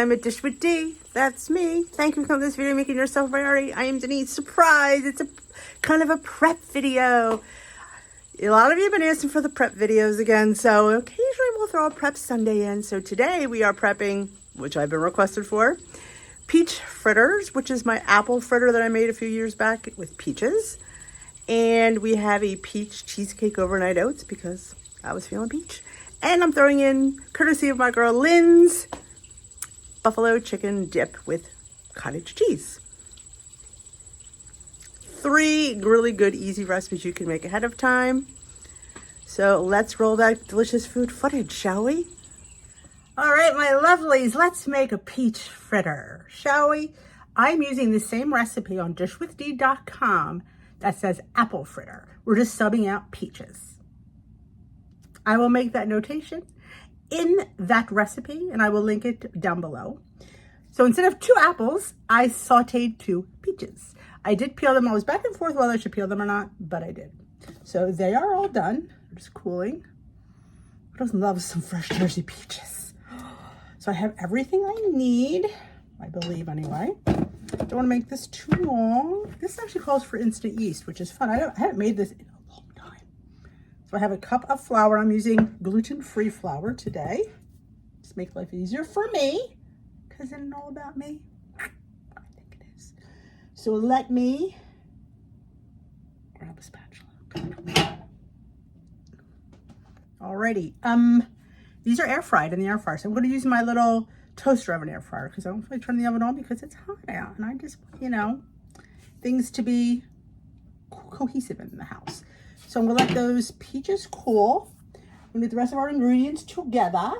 time at Dish with D. That's me. Thank you for coming to this video, making yourself a priority. I am Denise. Surprise! It's a kind of a prep video. A lot of you have been asking for the prep videos again, so occasionally we'll throw a prep Sunday in. So today we are prepping, which I've been requested for, peach fritters, which is my apple fritter that I made a few years back with peaches. And we have a peach cheesecake overnight oats because I was feeling peach. And I'm throwing in, courtesy of my girl Lynn's, buffalo chicken dip with cottage cheese. 3 really good, easy recipes you can make ahead of time. So let's roll that delicious food footage, shall we? All right, my lovelies, let's make a peach fritter, shall we? I'm using the same recipe on dishwithd.com that says apple fritter. We're just subbing out peaches. I will make that notation in that recipe and I will link it down below. So instead of 2 apples, I sauteed 2 peaches. I did peel them. I was back and forth whether I should peel them or not, but I did. So they are all done. They're just cooling. Who doesn't love some fresh Jersey peaches? So I have everything I need, I believe anyway. Don't want to make this too long. This actually calls for instant yeast, which is fun. I haven't made this in a long time. So I have a cup of flour. I'm using gluten-free flour today. Just make life easier for me, because it's all about me. I think it is. So let me grab a spatula. Alrighty. These are air fried in the air fryer. So I'm going to use my little toaster oven air fryer because I don't really turn the oven on because it's hot out. And I just, things to be cohesive in the house. So I'm going to let those peaches cool. I'm going to get the rest of our ingredients together.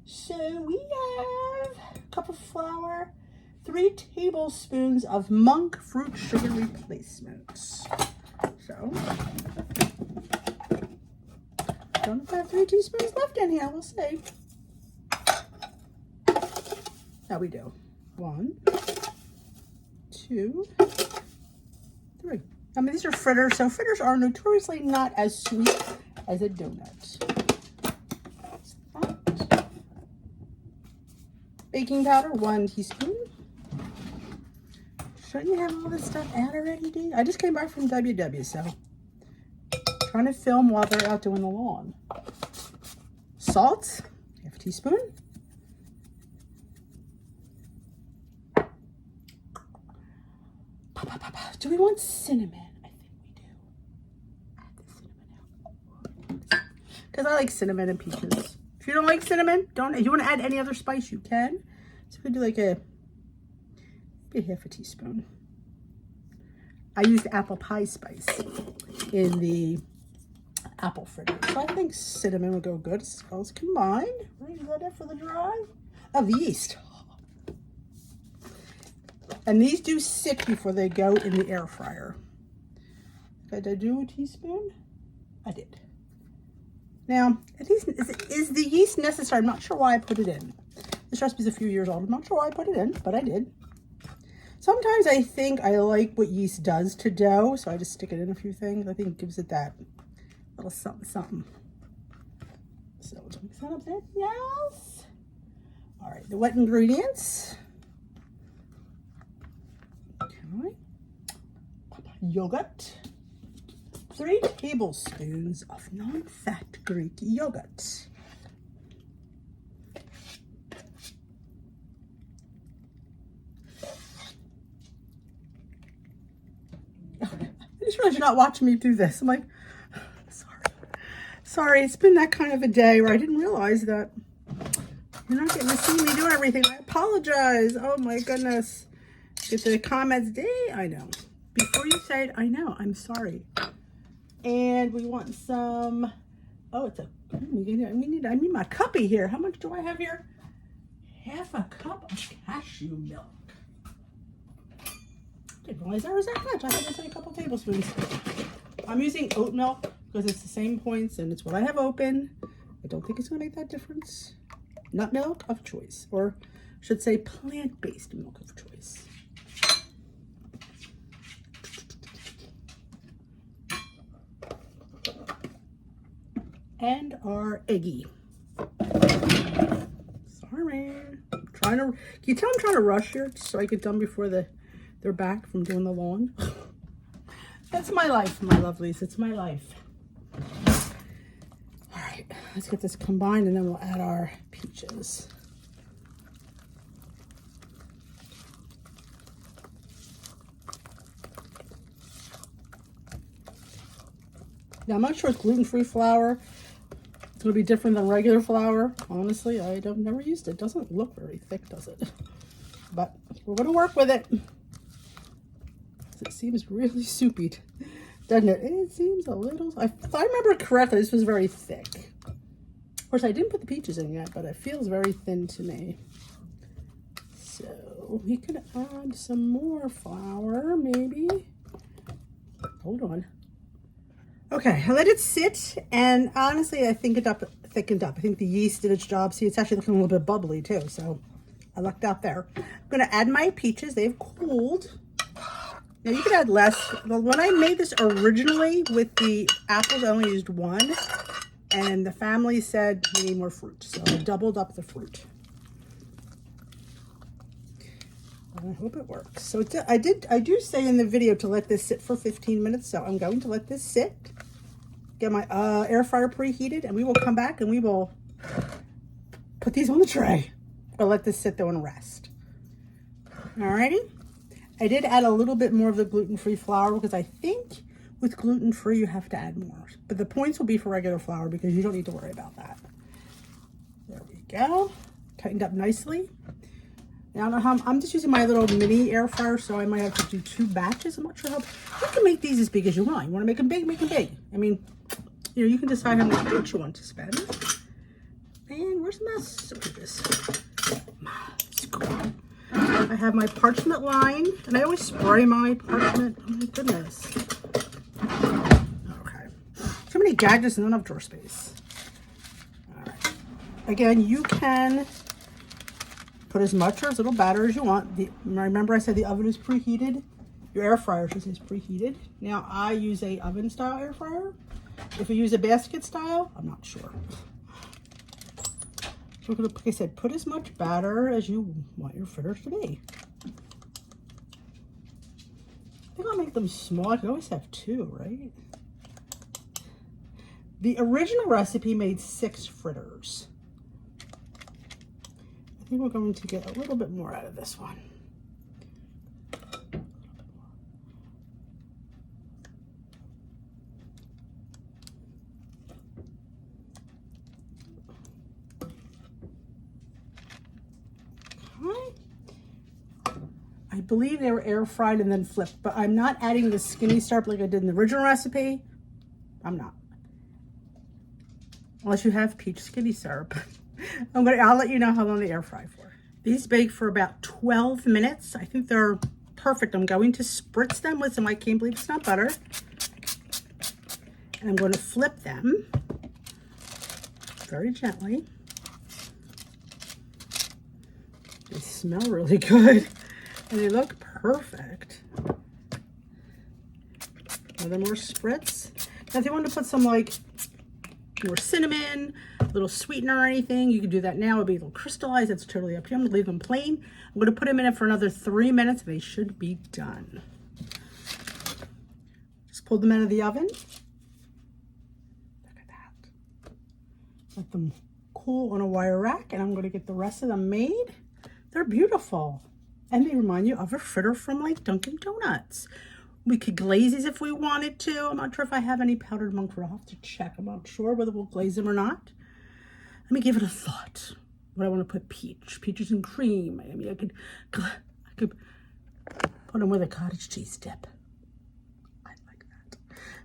So we have a cup of flour, 3 tablespoons of monk fruit sugar replacement. So, don't know if I have 3 teaspoons left in here. We'll see. Now we do. 1, 2, 3. I mean, these are fritters, so fritters are notoriously not as sweet as a donut. Baking powder, 1 teaspoon. Shouldn't you have all this stuff out already, D? I just came back from WW, so trying to film while they're out doing the lawn. Salt, 1/2 teaspoon. Do we want cinnamon? I think we do. Add the cinnamon out. Because I like cinnamon and peaches. If you don't like cinnamon, don't. If you want to add any other spice, you can. So we do like maybe 1/2 teaspoon. I used apple pie spice in the apple fritter. So I think cinnamon would go good. Smells combined. Ready to go there for the drive? Of yeast. And these do sit before they go in the air fryer. Did I do a teaspoon? I did. Now, is the yeast necessary? I'm not sure why I put it in. This recipe's a few years old. I'm not sure why I put it in, but I did. Sometimes I think I like what yeast does to dough, so I just stick it in a few things. I think it gives it that little something, something. So let's mix that up there. Yes. All right, the wet ingredients. Okay. Yogurt. 3 tablespoons of non-fat Greek yogurt. I just realized you're not watching me do this. I'm like, sorry, it's been that kind of a day where I didn't realize that you're not getting to see me doing everything. I apologize. Oh my goodness. Get the comments, D. I know. Before you say it, I know. I'm sorry. And we want some. Oh, it's a. I need my cuppy here. How much do I have here? 1/2 cup of cashew milk. Didn't realize there was that much. I had to say a couple tablespoons. I'm using oat milk because it's the same points and it's what I have open. I don't think it's going to make that difference. Nut milk of choice, or I should say plant-based milk of choice. And our eggie. Sorry, I'm trying trying to, can you tell I'm trying to rush here so I get done before they're back from doing the lawn? That's my life, my lovelies. It's my life. All right, let's get this combined and then we'll add our peaches. Now, I'm not sure it's gluten-free flour. It's going to be different than regular flour. Honestly, I've never used it. It doesn't look very thick, does it? But we're going to work with it. It seems really soupy, doesn't it? It seems a little... If I remember correctly, this was very thick. Of course, I didn't put the peaches in yet, but it feels very thin to me. So we could add some more flour, maybe. Hold on. Okay, I let it sit, and honestly, I think it thickened up. I think the yeast did its job. See, it's actually looking a little bit bubbly too, so I lucked out there. I'm gonna add my peaches. They've cooled. Now you could add less. Well, when I made this originally with the apples, I only used one, and the family said we need more fruit, so I doubled up the fruit. I hope it works. So I do say in the video to let this sit for 15 minutes, so I'm going to let this sit. Get my air fryer preheated, and we will come back and we will put these on the tray. Or let this sit there and rest. Alrighty. I did add a little bit more of the gluten-free flour because I think with gluten-free you have to add more. But the points will be for regular flour because you don't need to worry about that. There we go. Tightened up nicely. Now, I don't know how, I'm just using my little mini air fryer, so I might have to do 2 batches. I'm not sure how. You can make these as big as you want. You want to make them big, make them big. I mean, you know, you can decide how much you want to spend. And where's my sausages? I have my parchment line, and I always spray my parchment. Oh my goodness. Okay. Too many gadgets and not enough drawer space. All right. Again, you can put as much or as little batter as you want. Remember I said the oven is preheated. Your air fryer should say is preheated. Now I use a oven style air fryer. If you use a basket style, I'm not sure. So we're gonna, like I said, put as much batter as you want your fritters to be. I think I'll make them small. I can always have 2, right? The original recipe made 6 fritters. I think we're going to get a little bit more out of this one. Okay. I believe they were air fried and then flipped, but I'm not adding the skinny syrup like I did in the original recipe. I'm not. Unless you have peach skinny syrup. I'll let you know how long they air fry for. These bake for about 12 minutes. I think they're perfect. I'm going to spritz them with some I can't believe it's not butter. And I'm going to flip them very gently. They smell really good and they look perfect. Another more spritz. Now if you want to put some like more cinnamon, a little sweetener or anything, you can do that now. It'll be a little crystallized. That's totally up to you. I'm gonna leave them plain. I'm gonna put them in it for another 3 minutes. They should be done. Just pull them out of the oven. Look at that. Let them cool on a wire rack, and I'm gonna get the rest of them made. They're beautiful, and they remind you of a fritter from like Dunkin' Donuts. We could glaze these if we wanted to. I'm not sure if I have any powdered monk fruit. I'll have to check. I'm not sure whether we'll glaze them or not. Let me give it a thought. What I want to put peaches and cream. I mean, I could put them with a cottage cheese dip. I like that.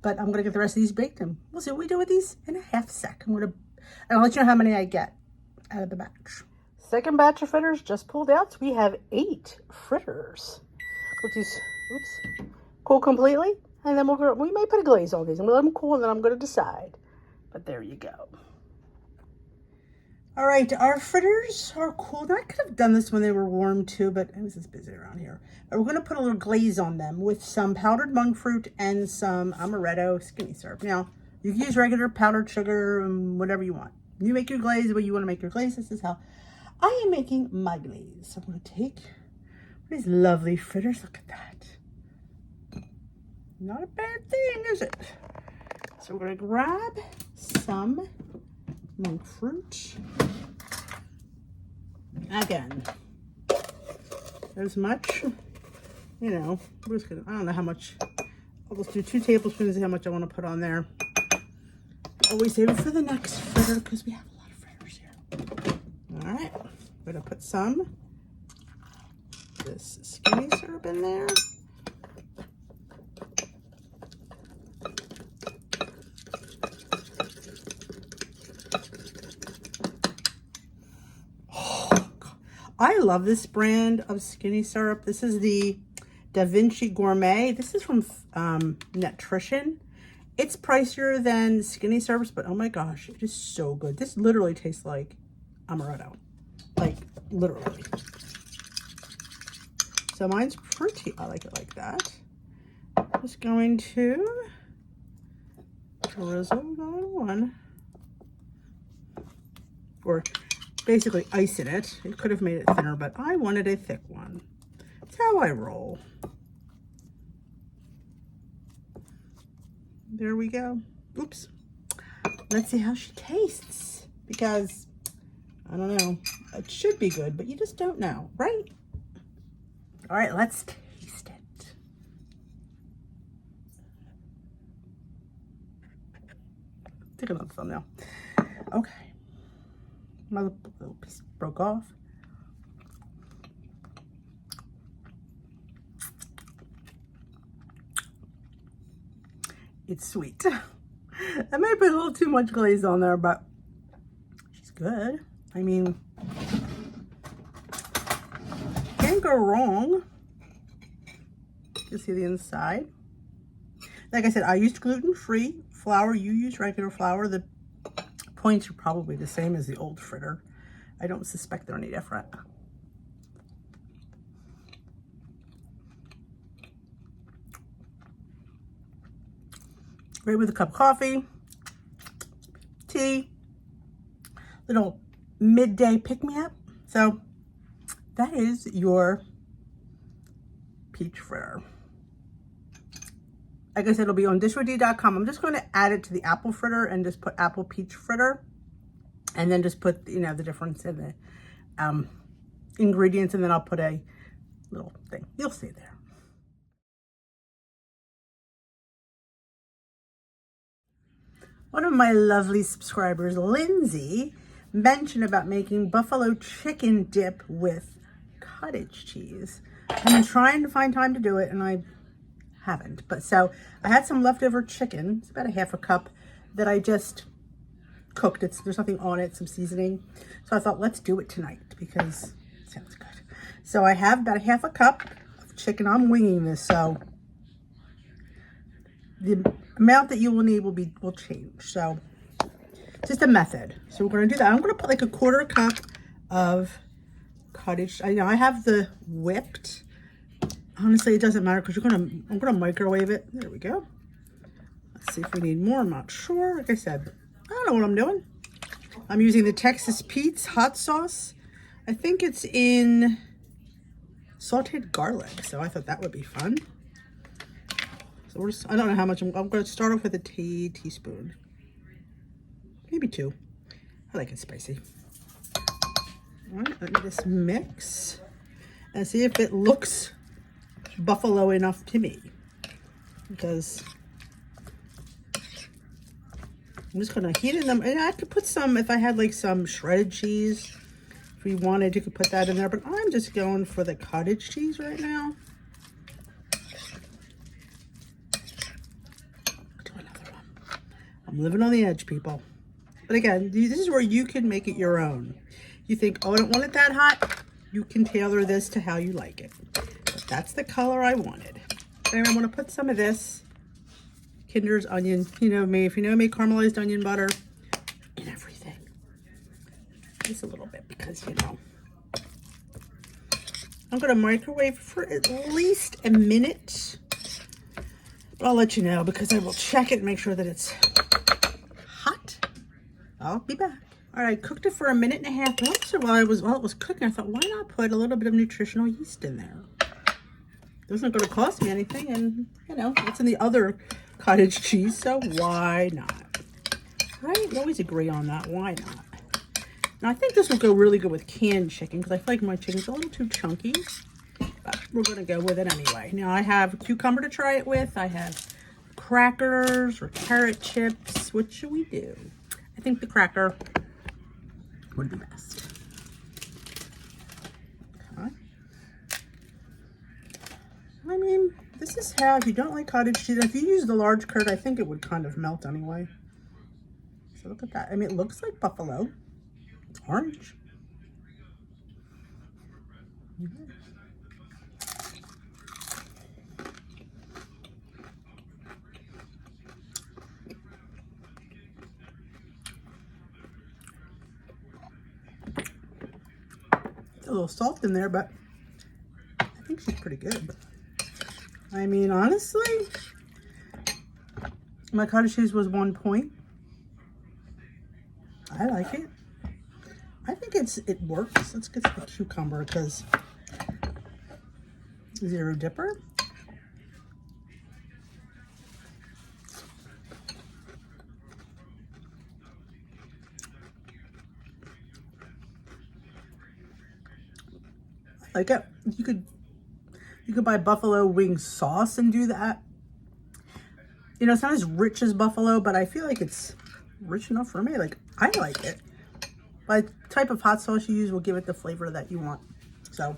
But I'm gonna get the rest of these baked, and we'll see what we do with these in a half sec. And I'll let you know how many I get out of the batch. Second batch of fritters just pulled out. So we have 8 fritters. Let these, oops. Cool completely, and then we may put a glaze on these. I'm gonna let them cool, and then I'm gonna decide. But there you go. All right, our fritters are cool. Now, I could have done this when they were warm too, but I was just busy around here. But we're gonna put a little glaze on them with some powdered monk fruit and some amaretto skinny syrup. Now, you can use regular powdered sugar and whatever you want. You make your glaze the way you want to make your glaze. This is how I am making my glaze. So I'm going to take these lovely fritters. Look at that. Not a bad thing, is it? So we're going to grab some monk fruit. Again, as much, you know, we're just gonna, I don't know how much. I'll just do 2 tablespoons of how much I want to put on there. Always save it for the next fritter because we have a lot of fritters here. All right, we're going to put some this skinny syrup in there. I love this brand of skinny syrup. This is the Da Vinci Gourmet. This is from Nutrition. It's pricier than skinny syrups, but oh my gosh, it is so good. This literally tastes like amaretto. Like, literally. So mine's pretty, I like it like that. Just going to drizzle that one. Or basically ice in it. It could have made it thinner, but I wanted a thick one. That's how I roll. There we go. Oops. Let's see how she tastes, because I don't know. It should be good, but you just don't know, right? All right, let's taste it. Take another thumbnail. Okay. My little piece broke off. It's sweet. I may put a little too much glaze on there, but she's good. I mean, can't go wrong. You see the inside. Like I said, I used gluten-free flour. You use regular flour. The points are probably the same as the old fritter. I don't suspect they're any different. Great with a cup of coffee, tea, little midday pick-me-up. So that is your peach fritter. Like I said, it'll be on dishwithd.com. I'm just going to add it to the apple fritter and just put apple peach fritter, and then just put, you know, the difference in the ingredients, and then I'll put a little thing. You'll see there. One of my lovely subscribers, Lindsay, mentioned about making buffalo chicken dip with cottage cheese. I've been trying to find time to do it, and I haven't. But so I had some leftover chicken. It's about a half a cup that I just cooked. There's nothing on it, some seasoning. So I thought, let's do it tonight because it sounds good. So I have about a half a cup of chicken. I'm winging this, so the amount that you will need will change. So just a method. So we're going to do that. I'm going to put like a quarter cup of cottage. I know I have the whipped. Honestly, it doesn't matter because I'm going to microwave it. There we go. Let's see if we need more. I'm not sure. Like I said, I don't know what I'm doing. I'm using the Texas Pete's hot sauce. I think it's in sauteed garlic, so I thought that would be fun. So I don't know how much. I'm going to start off with a teaspoon. Maybe 2. I like it spicy. All right, let me just mix and see if it looks buffalo enough to me, because I'm just going to heat in them. And I could put some, if I had like some shredded cheese, if we wanted, you could put that in there, but I'm just going for the cottage cheese right now. Do another one. I'm living on the edge, people. But again, this is where you can make it your own. You think, oh, I don't want it that hot. You can tailor this to how you like it. But that's the color I wanted. And I'm going to put some of this Kinder's onion. You know me, if you know me, caramelized onion butter and everything. Just a little bit because, you know. I'm going to microwave for at least a minute. But I'll let you know because I will check it and make sure that it's hot. I'll be back. All right, I cooked it for a minute and a half. But also while it was cooking, I thought, why not put a little bit of nutritional yeast in there? It wasn't going to cost me anything, and you know, it's in the other cottage cheese, so why not? Right? We always agree on that. Why not? Now, I think this will go really good with canned chicken because I feel like my chicken's a little too chunky, but we're going to go with it anyway. Now, I have cucumber to try it with. I have crackers or carrot chips. What should we do? I think the cracker would be best. Okay. I mean, this is how, if you don't like cottage cheese, if you use the large curd, I think it would kind of melt anyway. So look at that. I mean, it looks like buffalo. It's orange. A little salt in there, but I think she's pretty good. I mean, honestly, my cottage cheese was 1 point. I like it. I think it works. Let's get the cucumber because zero dipper. I like it. You could buy buffalo wing sauce and do that. You know, it's not as rich as buffalo, but I feel like it's rich enough for me. Like, I like it. But the type of hot sauce you use will give it the flavor that you want. So,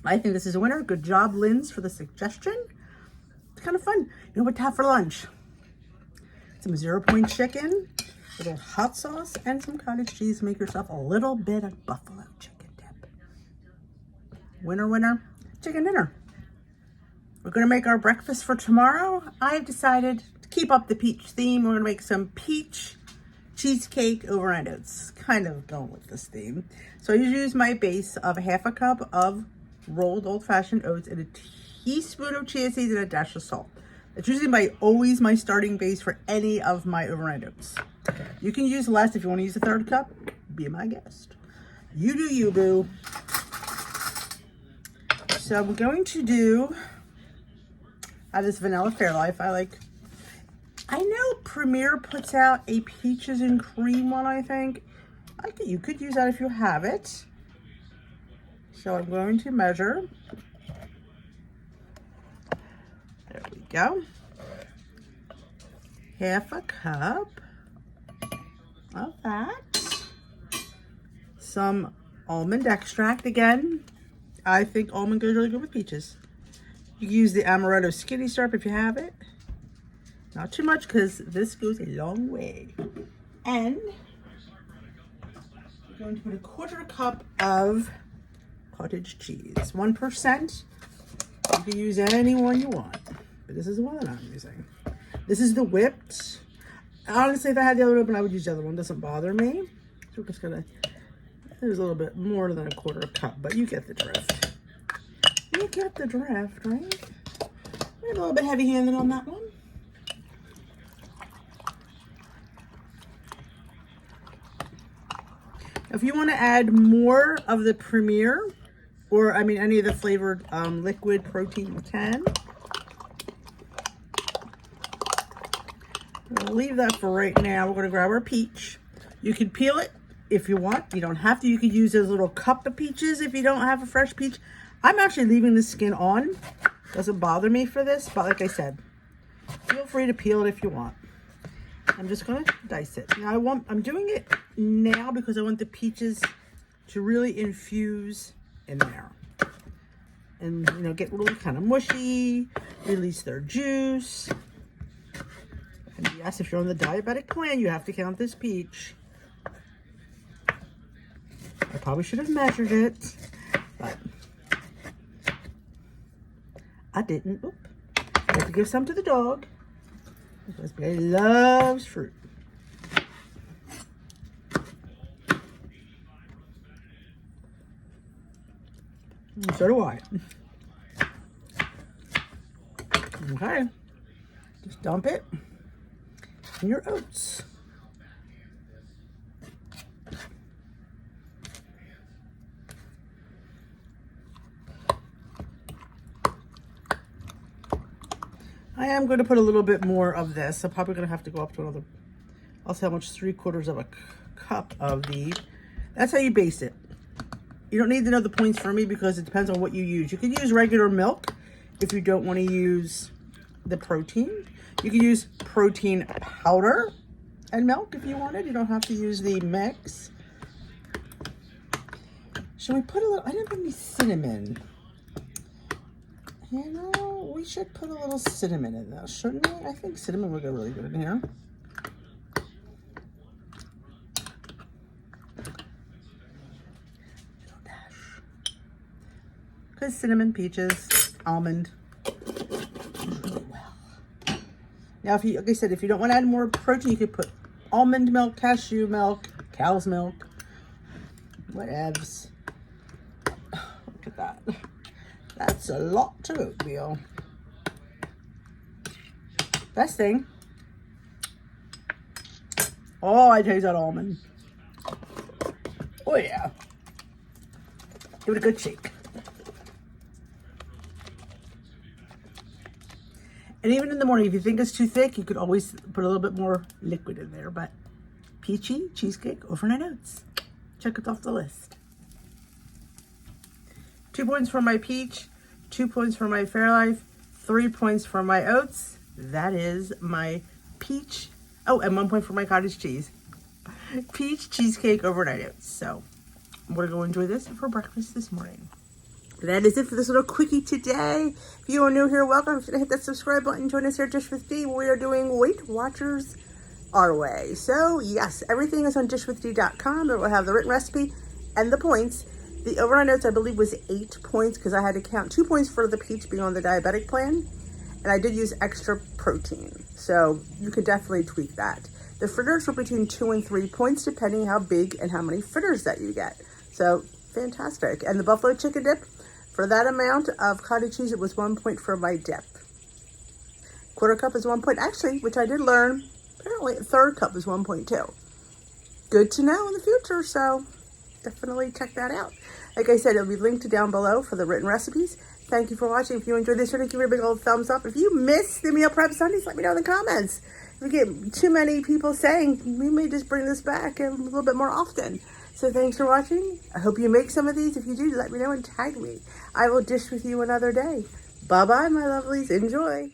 I think this is a winner. Good job, Linz, for the suggestion. It's kind of fun. You know what to have for lunch? Some 0 point chicken, a little hot sauce, and some cottage cheese. Make yourself a little bit of buffalo chicken dip. Winner, winner, chicken dinner. We're going to make our breakfast for tomorrow. I've decided to keep up the peach theme. We're going to make some peach cheesecake over on Oats. Kind of going with this theme. So I use my base of 1/2 cup of rolled old-fashioned oats and a teaspoon of chia seeds and a dash of salt. That's usually always my starting base for any of my overnight oats. You can use less if you want to use a 1/3 cup. Be my guest. You do you, boo. So we're going to do this vanilla Fairlife. I know Premier puts out a peaches and cream one, I think. You could use that if you have it. So I'm going to measure. There we go. 1/2 cup of that. Some almond extract. Again, I think almond goes really good with peaches. You can use the amaretto skinny syrup if you have it. Not too much because this goes a long way. And we're going to put 1/4 cup of cottage cheese. 1%. You can use any one you want, but this is the one that I'm using. This is the whipped. Honestly, if I had the other one, I would use the other one. It doesn't bother me. So we're just gonna, there's a little bit more than 1/4 cup, but you get the drift. You get the drift, right? We're a little bit heavy-handed on that one. If you want to add more of the Premier, or I mean any of the flavored liquid protein, you can. I'm going to leave that for right now. We're going to grab our peach. You can peel it if you want. You don't have to. You could use this little cup of peaches if you don't have a fresh peach. I'm actually leaving the skin on. Doesn't bother me for this, but like I said, feel free to peel it if you want. I'm just going to dice it. Now I'm doing it now because I want the peaches to really infuse in there. And, you know, get really kind of mushy, release their juice. And yes, if you're on the diabetic plan, you have to count this peach. I probably should have measured it, but I didn't. Oop. I have to give some to the dog because he loves fruit. And so do I. Okay. Just dump it in your oats. I am going to put a little bit more of this. I'm probably going to have to go up to another, I'll say how much, 3/4 of a cup of the, that's how you base it. You don't need to know the points for me because it depends on what you use. You can use regular milk if you don't want to use the protein. You can use protein powder and milk if you wanted. You don't have to use the mix. Should we put a little, I didn't put any cinnamon. You know, we should put a little cinnamon in this, shouldn't we? I think cinnamon would go really good in here. Because cinnamon, peaches, almond, really well. Now, if you, like I said, if you don't want to add more protein, you could put almond milk, cashew milk, cow's milk, whatevs. Look at that. That's a lot to oatmeal. Best thing. Oh, I taste that almond. Oh, yeah. Give it a good shake. And even in the morning, if you think it's too thick, you could always put a little bit more liquid in there. But peachy cheesecake overnight oats. Check it off the list. 2 points for my peach, 2 points for my Fairlife, 3 points for my oats. That is my peach. Oh, and 1 point for my cottage cheese. Peach cheesecake overnight oats. So I'm going to go enjoy this for breakfast this morning. That is it for this little quickie today. If you are new here, welcome. If you hit that subscribe button, join us here at Dish with D. We are doing Weight Watchers our way. So yes, everything is on dishwithd.com. It will have the written recipe and the points. The overnight oats, I believe, was 8 points because I had to count 2 points for the peach being on the diabetic plan. And I did use extra protein. So you could definitely tweak that. The fritters were between 2 and 3 points, depending how big and how many fritters that you get. So fantastic. And the buffalo chicken dip, for that amount of cottage cheese, it was 1 point for my dip. 1/4 cup is 1 point. Actually, which I did learn, apparently a 1/3 cup is 1.2. Good to know in the future, so definitely check that out. Like I said, it'll be linked down below for the written recipes. Thank you for watching. If you enjoyed this video, give me a big old thumbs up. If you missed the meal prep Sundays, let me know in the comments. If we get too many people saying, we may just bring this back a little bit more often. So thanks for watching. I hope you make some of these. If you do, let me know and tag me. I will dish with you another day. Bye-bye, my lovelies. Enjoy.